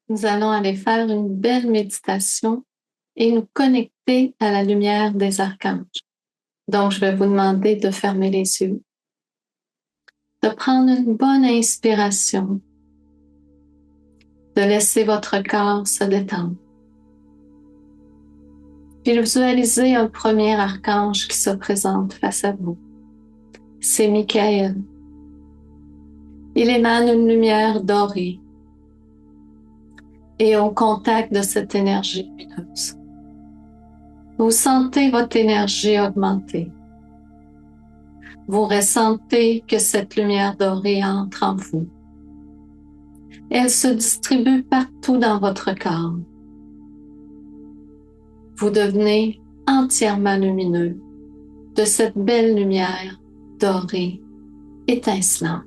Nous allons aller faire une belle méditation et nous connecter à la lumière des archanges. Donc, je vais vous demander de fermer les yeux, de prendre une bonne inspiration, de laisser votre corps se détendre. Puis visualisez un premier archange qui se présente face à vous. C'est Michael. Il émane une lumière dorée et au contact de cette énergie lumineuse, vous sentez votre énergie augmenter. Vous ressentez que cette lumière dorée entre en vous. Elle se distribue partout dans votre corps. Vous devenez entièrement lumineux de cette belle lumière dorée, étincelante.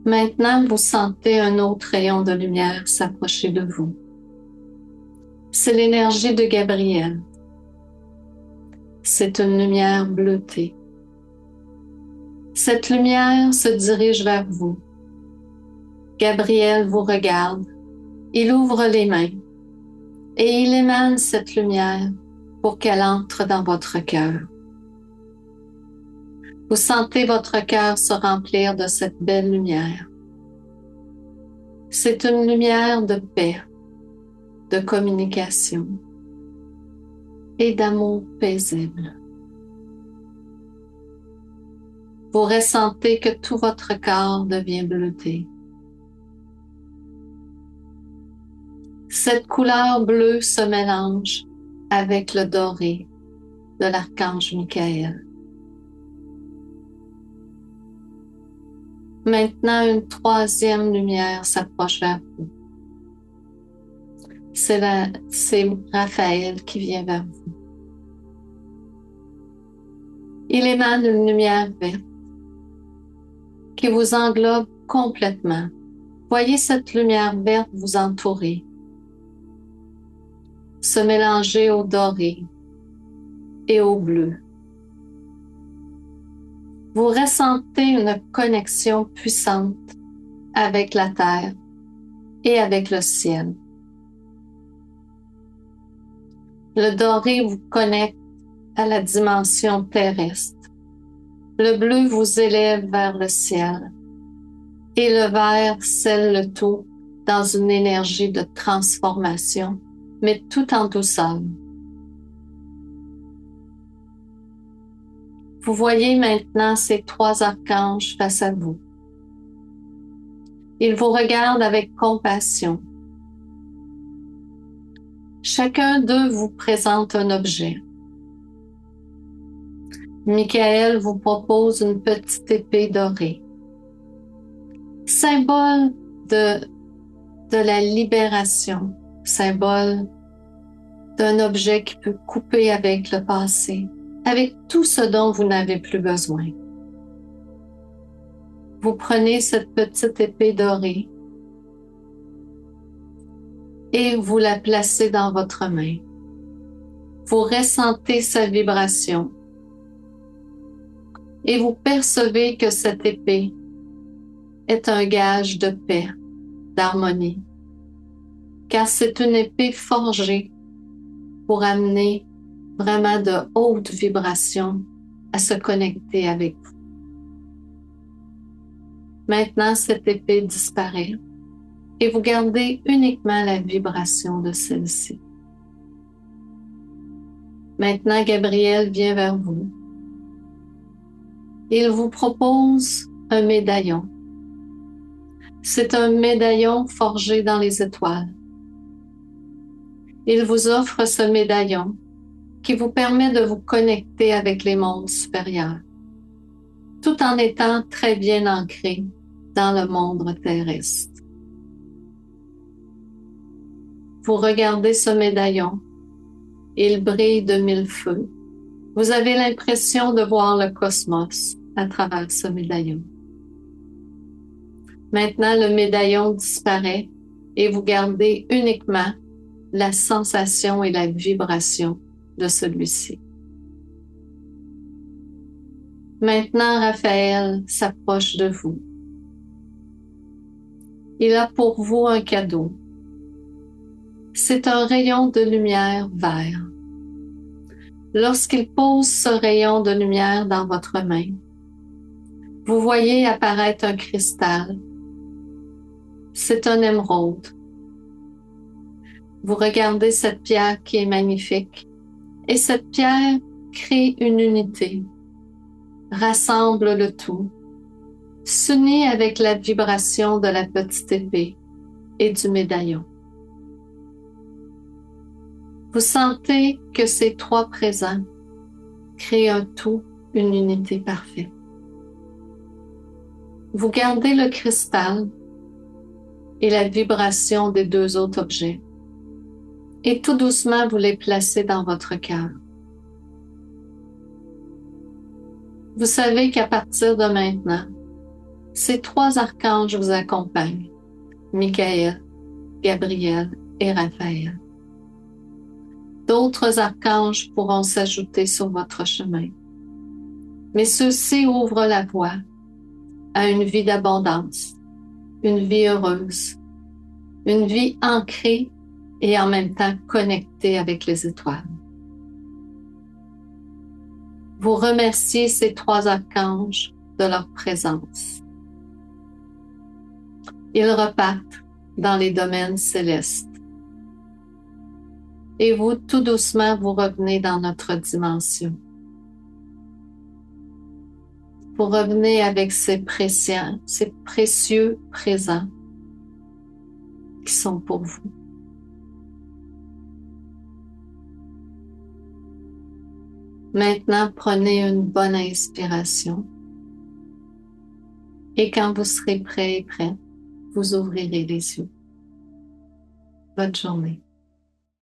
Maintenant, vous sentez un autre rayon de lumière s'approcher de vous. C'est l'énergie de Gabriel. C'est une lumière bleutée. Cette lumière se dirige vers vous. Gabriel vous regarde. Il ouvre les mains et il émane cette lumière pour qu'elle entre dans votre cœur. Vous sentez votre cœur se remplir de cette belle lumière. C'est une lumière de paix, de communication et d'amour paisible. Vous ressentez que tout votre corps devient bleuté. Cette couleur bleue se mélange avec le doré de l'archange Michael. Maintenant, une troisième lumière s'approche vers vous. C'est Raphaël qui vient vers vous. Il émane une lumière verte qui vous englobe complètement. Voyez cette lumière verte vous entourer, se mélanger au doré et au bleu. Vous ressentez une connexion puissante avec la terre et avec le ciel. Le doré vous connecte à la dimension terrestre. Le bleu vous élève vers le ciel et le vert scelle le tout dans une énergie de transformation, mais tout en douceur. Vous voyez maintenant ces trois archanges face à vous. Ils vous regardent avec compassion. Chacun d'eux vous présente un objet. Michael vous propose une petite épée dorée, symbole de la libération, symbole d'un objet qui peut couper avec le passé, avec tout ce dont vous n'avez plus besoin. Vous prenez cette petite épée dorée et vous la placez dans votre main. Vous ressentez sa vibration et vous percevez que cette épée est un gage de paix, d'harmonie, car c'est une épée forgée pour amener vraiment de hautes vibrations à se connecter avec vous. Maintenant, cette épée disparaît et vous gardez uniquement la vibration de celle-ci. Maintenant, Gabriel vient vers vous. Il vous propose un médaillon. C'est un médaillon forgé dans les étoiles. Il vous offre ce médaillon qui vous permet de vous connecter avec les mondes supérieurs, tout en étant très bien ancré dans le monde terrestre. Vous regardez ce médaillon, il brille de mille feux. Vous avez l'impression de voir le cosmos à travers ce médaillon. Maintenant, le médaillon disparaît et vous gardez uniquement la sensation et la vibration de celui-ci. Maintenant, Raphaël s'approche de vous. il a pour vous un cadeau. C'est un rayon de lumière vert. Lorsqu'il pose ce rayon de lumière dans votre main, vous voyez apparaître un cristal. C'est un émeraude. Vous regardez cette pierre qui est magnifique et cette pierre crée une unité, rassemble le tout, s'unit avec la vibration de la petite épée et du médaillon. Vous sentez que ces trois présents créent un tout, une unité parfaite. Vous gardez le cristal et la vibration des deux autres objets et tout doucement vous les placez dans votre cœur. Vous savez qu'à partir de maintenant, ces trois archanges vous accompagnent, Michael, Gabriel et Raphaël. D'autres archanges pourront s'ajouter sur votre chemin, mais ceux-ci ouvrent la voie à une vie d'abondance, une vie heureuse, une vie ancrée et en même temps connectée avec les étoiles. Vous remerciez ces trois archanges de leur présence. Ils repartent dans les domaines célestes. Et vous, tout doucement, vous revenez dans notre dimension. Vous revenez avec ces précieux présents qui sont pour vous. Maintenant, prenez une bonne inspiration. Et quand vous serez prêt et prête, vous ouvrirez les yeux. Bonne journée.